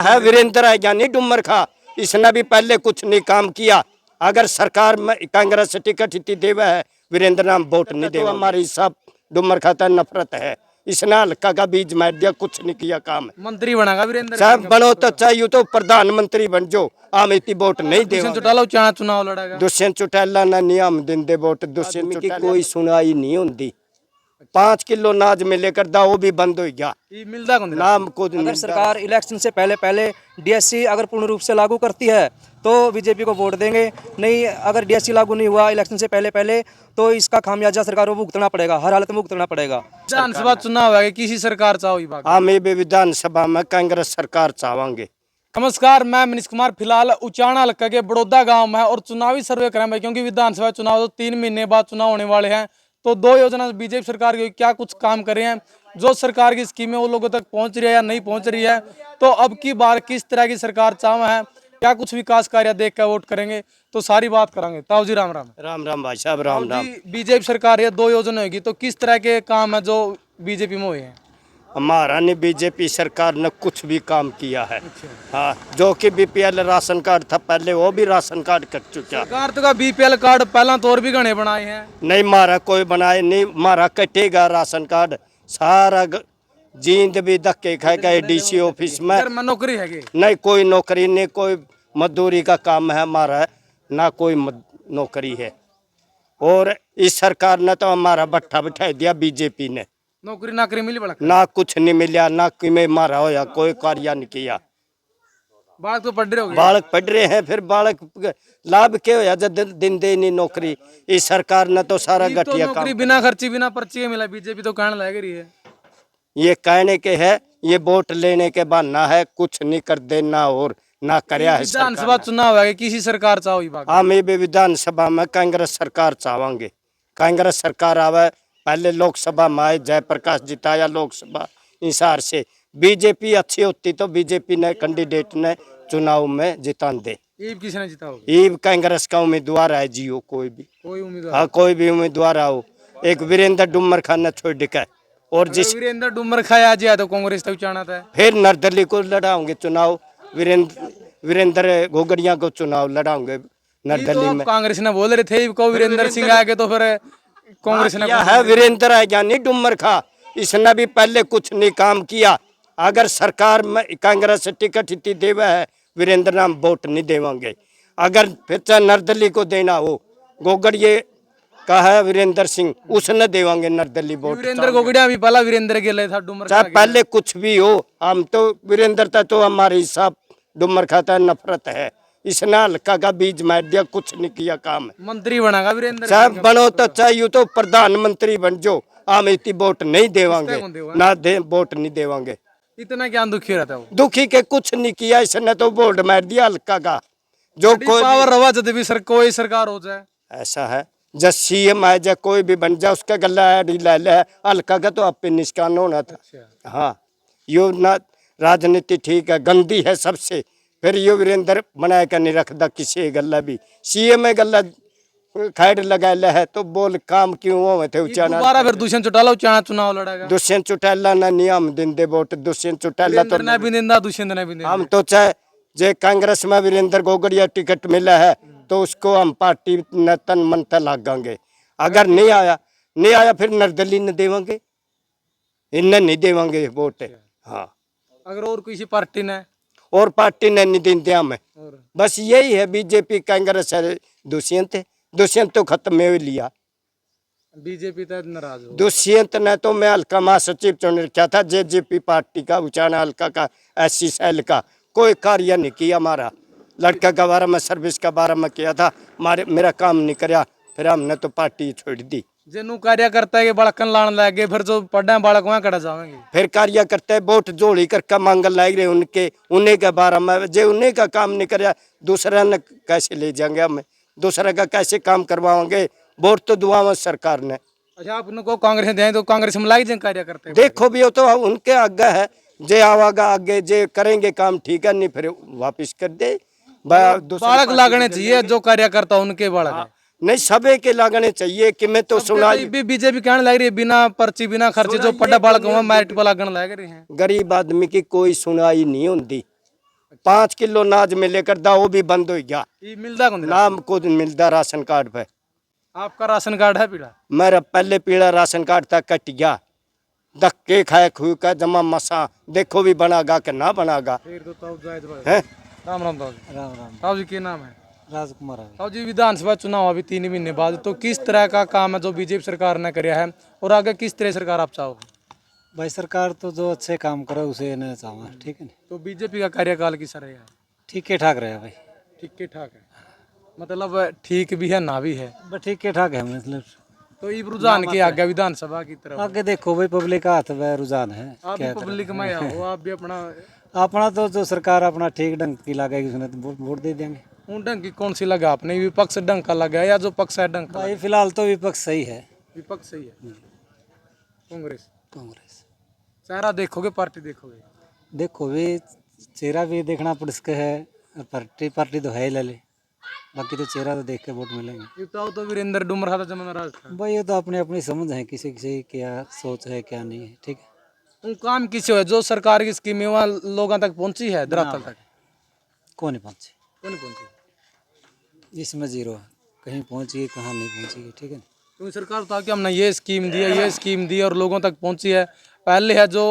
है वीरेंद्र है यानी डुमर खा, इसने भी पहले कुछ नहीं काम किया। अगर सरकार में कांग्रेस टिकट इतनी देवे है वीरेंद्र नाम वोट नहीं देवा। हमारी सब डुमर खाता नफरत है, इसने हल्का का बीज मार दिया, कुछ नहीं किया काम। मंत्री बनेगा वीरेंद्र सब बनो तो चाहिए तो प्रधानमंत्री बन जो, आम इतनी वोट नहीं देवा। चौटाला चुनाव लड़ेगा। दुष्यंत चौटाला ने नियम देंदे वोट, दुष्यंत की कोई सुनाई नहीं होती। 5 किलो नाज मिले करदा वो भी बंद हो गया, मिलता कौन नाम को अगर सरकार इलेक्शन से पहले डीएससी अगर पूर्ण रूप से लागू करती है तो बीजेपी को वोट देंगे, नहीं अगर डीएससी लागू नहीं हुआ इलेक्शन से पहले तो इसका खामियाजा सरकार को भुगतना पड़ेगा, हर हालत में भुगतना पड़ेगा। विधानसभा चुनाव है, किसी सरकार चाहो हम ये विधानसभा में कांग्रेस सरकार चाहेंगे। नमस्कार, मैं मनीष कुमार। फिलहाल उचाना हल्का के बड़ौदा गांव में और चुनावी सर्वे करें भाई, क्योंकि विधानसभा चुनाव तो 3 महीने बाद चुनाव होने वाले हैं। तो 2 योजना बीजेपी सरकार की क्या कुछ काम कर रहे हैं, जो सरकार की स्कीमें वो लोगों तक पहुंच रही है या नहीं पहुंच रही है, तो अब की बार किस तरह की सरकार चाह है, क्या कुछ विकास कार्य देख कर वोट करेंगे, तो सारी बात करेंगे। ताऊ जी राम राम। राम राम भाई साहब, राम राम। बीजेपी सरकार है, 2 योजना होगी, तो किस तरह के काम है जो बीजेपी में हुए हैं? हमारा ने बीजेपी सरकार ने कुछ भी काम किया है। हाँ, जो कि बीपीएल राशन कार्ड था पहले वो भी राशन कार्ड कट चुका। सरकार तो का बीपीएल कार्ड पहला तो और भी घने बनाए हैं, नहीं मारा कोई बनाए नहीं, मारा कटेगा राशन कार्ड सारा। जींद भी धक्के खा गए डीसी ऑफिस में। नौकरी है कि नहीं कोई नौकरी नहीं, कोई मजदूरी का काम है हमारा, ना कोई नौकरी है। और इस सरकार ने तो हमारा भट्ठा बिठा दिया बीजेपी ने। नौकरी नाकरी मिली बड़ा ना कुछ नहीं मिला, ना कि में मारा होया, कोई कार्य नहीं किया। बालक तो पढ़ रहे हो गए, बालक पढ़ रहे हैं, फिर बालक लाभ क्या होया जब दिन दे नहीं नौकरी। इस सरकार ने तो सारा घटिया काम। नौकरी बिना खर्ची बिना पर्ची के मिला, बीजेपी तो कहने लग रही है। ये कहने के है, ये वोट लेने के बहाना है, कुछ नहीं कर देना और ना करया है। विधानसभा चुनाव है, किसी सरकार चाहो? हम ये विधानसभा में कांग्रेस सरकार चाहेंगे। कांग्रेस सरकार आवे, पहले लोकसभा में आए जयप्रकाश जिताया लोकसभा हिसार से। बीजेपी अच्छी होती तो बीजेपी ने कैंडिडेट ने चुनाव में जिता दे। किसने जीता होगा? ये कांग्रेस का उम्मीदवार है जियो, कोई भी उम्मीदवार। हाँ, कोई भी उम्मीदवार आओ। एक वीरेंद्र डुमर खान ने छोड़ के, और जिस वीरेंद्र डुमर खाया जिया तो कांग्रेस तक जाना था। फिर नरदली को लड़ाओगे चुनाव, वीरेंद्र घोगड़िया को चुनाव लड़ाओगे नरदली में। कांग्रेस ने बोल रहे थे को वीरेंद्र सिंह आगे, तो फिर कांग्रेस ने है वीरेंद्र है यानी डुमर खा, इसने भी पहले कुछ नहीं काम किया। अगर सरकार में कांग्रेस टिकट इतनी देवे है वीरेंद्र नाम वोट नहीं देवांगे। अगर फिर चाहे नरदली को देना हो, गोगड़िए का है वीरेंद्र सिंह, उसने देवांगे नरदली वोट। वीरेंद्र गोगड़िया भी पहला वीरेंद्र के लिए था, डुमर चाहे पहले कुछ भी हो, हम तो वीरेंद्र था तो हमारे हिसाब डुमर खाता नफरत है, इसने हल्का का बीज मार दिया, कुछ नहीं किया काम। मंत्री बनेगा वीरेंद्र, सब बनो तो चाहिए तो प्रधानमंत्री बन जो, हम इतनी वोट नहीं देवांगे, ना दे वोट नहीं देवांगे। इतना क्या दुखी रहता है? दुखी के कुछ नहीं किया, इसने तो वोट मार दिया हल्का का। जो कोई पावर रवा जब भी कोई सरकार हो जाए, ऐसा है जब सीएम आए जाए कोई भी बन जाए, उसका गला ले ले हल्का का तो आप पे निष्कान होना था। हाँ, यो ना राजनीति ठीक है, गंदी है सबसे। फिर यो वीरेंद्र बनाया कर नहीं रखता किसी गला भी, सीएम में गला खैर लगा है तो बोल काम क्यों हो थे। दोबारा फिर दुष्यंत चौटाला चुनाव लड़ेगा। दुष्यंत चौटाला ने नियम देंदे वोट, दुष्यंत चौटाला तो ना भी देंदा, दुष्यंत ने भी देंदा। हम तो चाहे जे कांग्रेस में वीरेंद्र गोगड़िया टिकट मिला है तो उसको हम पार्टी न तन मन तक लागेंगे। अगर नहीं आया फिर नरदली ने देवांगे, इन्हें नहीं देवांगे वोट। हाँ, अगर और किसी पार्टी ने नहीं देते हमें, बस यही है। बीजेपी कांग्रेस है, दुष्यंत तो खत्म हो लिया। बीजेपी तो नाराज हो। दुष्यंत ने तो मैं हल्का महासचिव चुन रखा था जेजेपी पार्टी का, उचाना हल्का का, एससी सेल का, कोई कार्य नहीं किया। हमारा लड़का के बारे में, सर्विस के बारे में किया था, मेरा काम नहीं कराया, फिर हमने तो पार्टी छोड़ दी। जिन्हों कार्य करता है कि बड़कन लाने लग गए, फिर जो पढ़े बालक वहाँ कड़ा जाएंगे। फिर कार्य करते है वोट जोड़ी करके मांगल लाग रहे उन्हें के बारे में। जे उन्हें का काम नहीं कराया दूसरा ने कैसे ले जाएंगे, हमें दूसरा का कैसे काम करवाएंगे। वोट तो दुआ सरकार ने। अच्छा, आप उनको कांग्रेस दें तो कांग्रेस में लाइक कार्य करते हैं। देखो भी हो तो उनके आगे है, जे आवागा आगे जे करेंगे काम ठीक है, नहीं फिर वापिस कर दे। बालक लागने चाहिए जो कार्य करता उनके बालक नहीं, सबे के लागने चाहिए कि मैं तो सुना। बीजेपी कहने लग रही है बिना पर्ची बिना खर्चे जो पढ़ा बालक मेरिट पर लागने लग रहे हैं। गरीब आदमी की कोई सुनाई नहीं होती, 5 किलो अनाज मिले करता वो भी बंद हो गया। ये मिलता कौन ना कुछ मिलता राशन कार्ड पे। आपका राशन कार्ड है पीला? मेरा पहले पीला राशन कार्ड था, कट गया। धक्के खाए खू का जमा मसा देखो भी बनागा कि ना बनागा फिर तो ताऊ जायद भाई। है। राम राम ताऊ जी। राम राम। ताऊ जी क्या नाम है? राजकुमार ताऊ जी विधानसभा चुनाव अभी 3 महीने बाद, तो किस तरह का काम है जो बीजेपी सरकार ने कराया है और आगे किस तरह सरकार आप चाहोगे? भाई सरकार तो जो अच्छे काम करे उसे न चाहूँगा, ठीक है ना। तो बीजेपी का कार्यकाल किस रहा है? ठीक है ठाक रहे भाई। ठीक ठाक है, मतलब ठीक भी है ना भी है, बस ठीक है ठाक है मतलब। तो ये रुझान के आगे विधानसभा की तरफ आगे देखो भाई पब्लिक का हाथ में रुझान है। आप भी पब्लिक में आओ, आप भी अपना अपना तो जो सरकार अपना ठीक ढंग की लगाएगी उसने तो वोट दे देंगे। उन ढंग की कौन सी लगा आपने? विपक्ष ढंग का लगा या जो पक्ष है ढंग का? भाई फिलहाल तो विपक्ष सही है। विपक्ष सही है। कांग्रेस कांग्रेस चेहरा देखोगे पार्टी देखोगे? देखो भी चेहरा भी देखना पड़ सके है, और पार्टी तो है ही ले, बाकी तो चेहरा तो देख के वोट मिलेंगे। ये तो वीरेंद्र डुमरा था जमुना राज था। भाई ये तो अपनी अपनी समझ है, किसी किसी क्या सोच है क्या नहीं है, ठीक है। उन काम किसे है जो सरकार की स्कीमें वहाँ लोगों तक पहुंची है, धरातल तक कौन नहीं पहुँचे, क्यों नहीं पहुंची? इसमें जीरो है, कहीं पहुँची कहाँ नहीं पहुँची, ठीक है। क्योंकि सरकार तो कि हमने ये स्कीम दी है, ये स्कीम दी है और लोगों तक पहुंची है। पहले है जो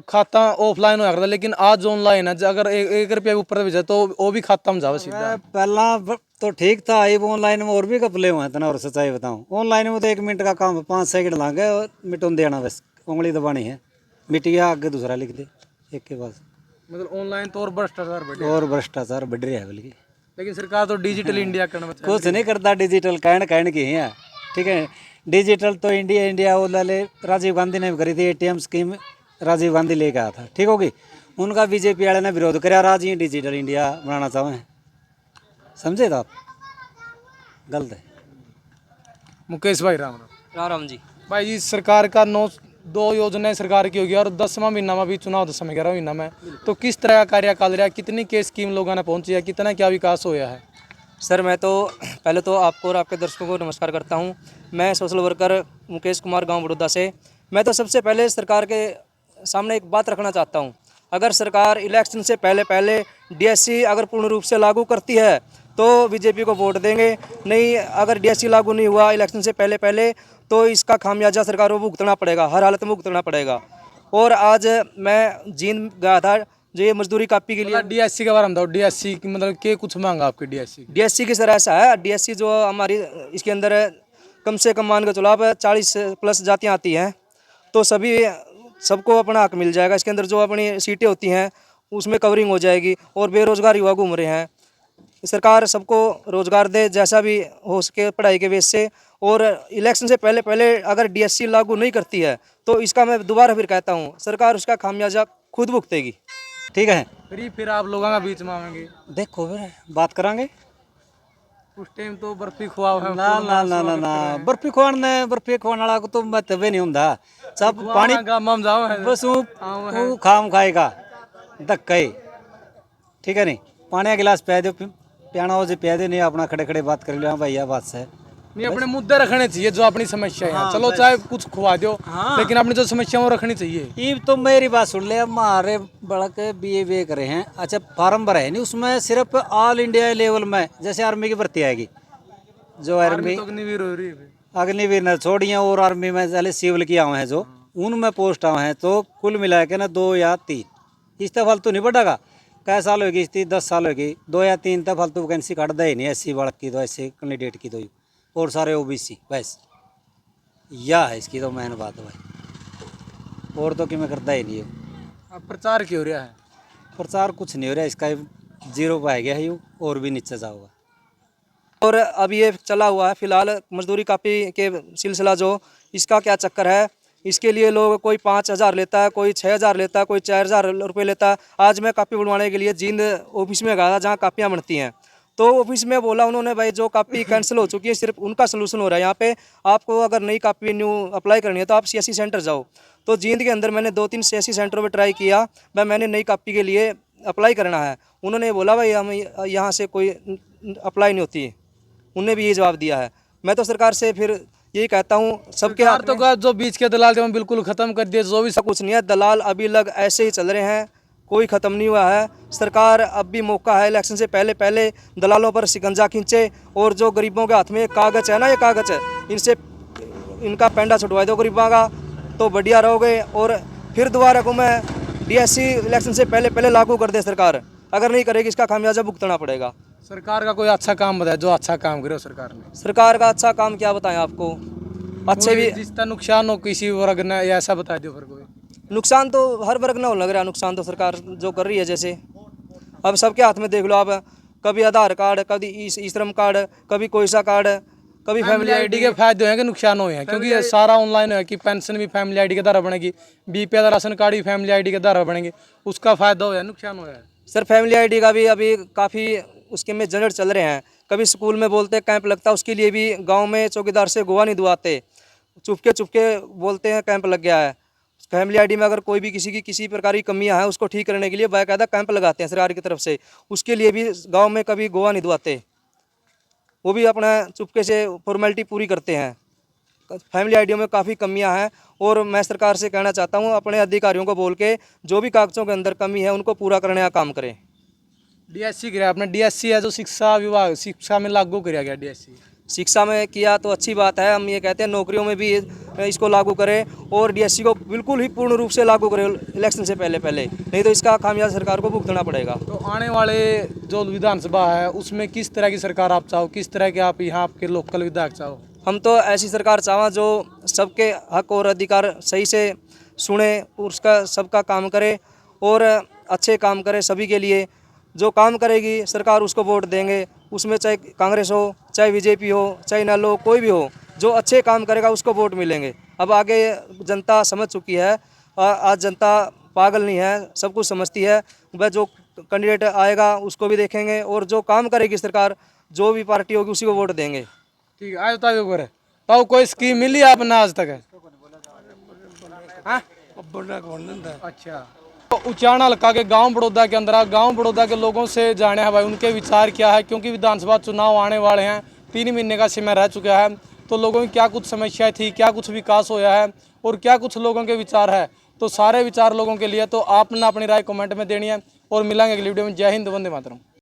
खाता ऑफलाइन होया करता, लेकिन आज ऑनलाइन है। अगर 1 रुपया ऊपर भेजा तो वो भी खाता में जावे सीधा। पहला तो ठीक था, ये ऑनलाइन में और भी कपले हुए हैं तना, और सच्चाई बताऊं ऑनलाइन में तो 1 मिनट का काम है, 5 सेकंड लागे और मिटोन देना, बस उंगली दबानी है, मिट गया, आगे दूसरा लिख दे एक के बाद। मतलब ऑनलाइन तो और भ्रष्टाचार बढ़ गया। और भ्रष्टाचार बढ़ रहा है बल्कि। लेकिन सरकार तो डिजिटल इंडिया करना चाहती कुछ नहीं करता डिजिटल, कहण की है, ठीक है। डिजिटल तो इंडिया वो लाले राजीव गांधी ने भी करी थी, ATM स्कीम राजीव गांधी लेके आया था, ठीक होगी। उनका बीजेपी वाले ने विरोध कराया, राजी डिजिटल इंडिया बनाना चाहे, समझे तो आप गलत है। मुकेश भाई राम राम। राम राम जी। भाई जी सरकार का 2 योजनाएं सरकार की होगी और 10वां महीना में भी चुनाव 10वां 11वां महीना में, तो किस तरह का कार्यकाल रहा, कितनी के स्कीम लोगों ने पहुंची है, कितना क्या विकास होया है? सर मैं तो पहले तो आपको और आपके दर्शकों को नमस्कार करता हूं। मैं सोशल वर्कर मुकेश कुमार, गांव बड़ौदा से। मैं तो सबसे पहले सरकार के सामने एक बात रखना चाहता हूं। अगर सरकार इलेक्शन से पहले DSC अगर पूर्ण रूप से लागू करती है तो बीजेपी को वोट देंगे, नहीं अगर DSC लागू नहीं हुआ इलेक्शन से पहले तो इसका खामियाजा सरकार को भुगतना पड़ेगा, हर हालत में भुगतना पड़ेगा। और आज मैं जींद गया था जो ये मजदूरी कापी के लिए। DSC के बारे में बताओ, DSC की मतलब के कुछ मांगा आपकी? DSC की सर ऐसा है, DSC जो हमारी इसके अंदर कम से कम मान के चलो आप 40+ जातियाँ आती हैं, तो सबको अपना हक मिल जाएगा। इसके अंदर जो अपनी सीटें होती हैं उसमें कवरिंग हो जाएगी। और बेरोजगार युवा घूम रहे हैं, सरकार सबको रोजगार दे जैसा भी हो सके पढ़ाई के बेस से। और इलेक्शन से पहले अगर DSC लागू नहीं करती है तो इसका मैं दोबारा फिर कहता हूँ, सरकार उसका खामियाजा खुद भुगतेगी, ठीक है। फिर आप लोगों का बीच में आवेंगे, देखो फिर बात करांगे। उस टाइम तो बर्फी खुआ है ना बर्फी खुआने वाला को तो मतलब नहीं होता, सब पानी बस वो खाम खाएगा धक्का ही, ठीक है। नहीं पानी का गिलास पिया दो, पियाना हो जो पिया दे, नहीं अपना खड़े खड़े बात कर लिया भैया बात से। नहीं अपने मुद्दे रखने चाहिए जो अपनी समस्या है। चलो चाहे कुछ खुआ दो, लेकिन अपनी जो समस्या वो रखनी चाहिए। ये तो मेरी बात सुन ले, हमारे बड़ा के BA करे हैं, अच्छा फार्म भरा है नहीं, उसमें सिर्फ ऑल इंडिया लेवल में जैसे आर्मी की भर्ती आएगी, जो आर्मी अग्निवीर हो रही है, अग्निवीर न छोड़िए, और आर्मी में पहले सिविल किया हुए हैं जो उनमें पोस्ट आए हैं, तो कुल मिला के ना 2 या 3 इस तो फालतू नहीं बढ़ेगा। कै साल होगी इसकी? 10 साल होगी, 2 या 3 तक फालतू वैकेंसी काट दे ही नहीं, SC बढ़ की तो ऐसे कैंडिडेट की तो, और सारे OBC बस यह है इसकी तो मेन बात है भाई, और तो कि मैं करता ही नहीं है। अब प्रचार क्यों हो रहा है? प्रचार कुछ नहीं हो रहा, इसका 0 पे आ गया है, और भी नीचे जाओगा। और अब ये चला हुआ है फिलहाल मजदूरी कापी के सिलसिला, जो इसका क्या चक्कर है, इसके लिए लोग कोई 5,000 लेता है, कोई 6,000 लेता है, कोई 4,000 रुपये लेता है। आज मैं कापी बनवाने के लिए जींद ऑफिस में गया था जहाँ कापियाँ बनती हैं, तो ऑफिस में बोला उन्होंने भाई जो कापी कैंसिल हो चुकी है सिर्फ उनका सलूशन हो रहा है यहाँ पे, आपको अगर नई कापी न्यू अप्लाई करनी है तो आप CSC सेंटर जाओ। तो जींद के अंदर मैंने 2-3 CSC सेंटरों पर ट्राई किया, भाई मैंने नई कापी के लिए अप्लाई करना है, उन्होंने बोला भाई हम यहाँ से कोई अप्लाई नहीं होती है, उन्होंने भी ये जवाब दिया है। मैं तो सरकार से फिर यही कहता हूँ सबके हाथ तो जो बीच के दलाल थे बिल्कुल खत्म कर दिए, जो भी कुछ नहीं है, दलाल अभी लग ऐसे ही चल रहे हैं, कोई ख़त्म नहीं हुआ है। सरकार अब भी मौका है, इलेक्शन से पहले पहले दलालों पर शिकंजा खींचे और जो गरीबों के हाथ में कागज़ है ना, ये कागज़ है, इनसे इनका पेंडा छुटवा दो गरीबों का, तो बढ़िया रहोगे। और फिर दोबारा को मैं डीएससी इलेक्शन से पहले पहले लागू कर दे सरकार, अगर नहीं करेगी इसका खामियाजा भुगतना पड़ेगा। सरकार का कोई अच्छा काम बताए, जो अच्छा काम करे सरकार ने। सरकार का अच्छा काम क्या बताएं आपको, अच्छे भी जिसका नुकसान हो किसी वर्ग ने, या ऐसा बता दो फिर कोई। नुकसान तो हर वर्ग में हो लग रहा है, नुकसान तो सरकार जो कर रही है। जैसे अब सबके हाथ में देख लो आप, कभी आधार कार्ड, कभी ई श्रम कार्ड, कभी कोई सा कार्ड, कभी फैमिली आईडी के फायदे हैं कि नुकसान हुए हैं, क्योंकि ये सारा ऑनलाइन है कि पेंशन भी फैमिली आईडी के द्वारा बनेगी, बीपीएल राशन कार्ड भी फैमिली आईडी के द्वारा बनेंगे, उसका फायदा हुआ है नुकसान हुआ है। सर फैमिली आईडी का भी अभी काफ़ी उसके में झंझट चल रहे हैं। कभी स्कूल में बोलते कैंप लगता है, उसके लिए भी गांव में चौकीदार से गोवा नहीं दुआते, चुपके बोलते हैं कैंप लग गया है। फैमिली आईडी में अगर कोई भी किसी प्रकार की कमियां हैं, उसको ठीक करने के लिए बाकायदा कैंप लगाते हैं सरकार की तरफ से, उसके लिए भी गांव में कभी गोवा नहीं दुआते, वो भी अपना चुपके से फॉर्मेलिटी पूरी करते हैं। फैमिली आईडियों में काफ़ी कमियां हैं और मैं सरकार से कहना चाहता हूं, अपने अधिकारियों को बोल के जो भी कागज़ों के अंदर कमी है उनको पूरा करने का काम करें। डीएससी किया आपने, डीएससी है जो शिक्षा विभाग, शिक्षा में लागू किया गया डीएससी। शिक्षा में किया तो अच्छी बात है, हम ये कहते हैं नौकरियों में भी इसको लागू करें और डीएससी को बिल्कुल ही पूर्ण रूप से लागू करें इलेक्शन से पहले पहले, नहीं तो इसका खामियाजा सरकार को भुगतना पड़ेगा। तो आने वाले जो विधानसभा है उसमें किस तरह की सरकार आप चाहो, किस तरह के आप यहाँ आपके लोकल विधायक चाहो? हम तो ऐसी सरकार चाहें जो सबके हक और अधिकार सही से सुने, उसका सबका काम करे और अच्छे काम करे सभी के लिए। जो काम करेगी सरकार उसको वोट देंगे, उसमें चाहे कांग्रेस हो, चाहे बीजेपी हो, चाहे नल हो, कोई भी हो, जो अच्छे काम करेगा उसको वोट मिलेंगे। अब आगे जनता समझ चुकी है, आज जनता पागल नहीं है, सब कुछ समझती है। वह जो कैंडिडेट आएगा उसको भी देखेंगे और जो काम करेगी सरकार, जो भी पार्टी होगी उसी को वोट देंगे। ठीक है, आज बताइए तो कोई स्कीम मिली आपने आज तक है? हाँ? अच्छा, तो उचाना हल्का के गांव बड़ौदा के अंदर गांव बड़ौदा के लोगों से जाने हैं भाई उनके विचार क्या है, क्योंकि विधानसभा चुनाव आने वाले हैं, 3 महीने का समय रह चुका है, तो लोगों की क्या कुछ समस्याएं थी, क्या कुछ विकास होया है और क्या कुछ लोगों के विचार है, तो सारे विचार लोगों के लिए तो आपने अपनी राय कमेंट में देनी है। और मिलेंगे अगली वीडियो में। जय हिंद, वंदे मातरम।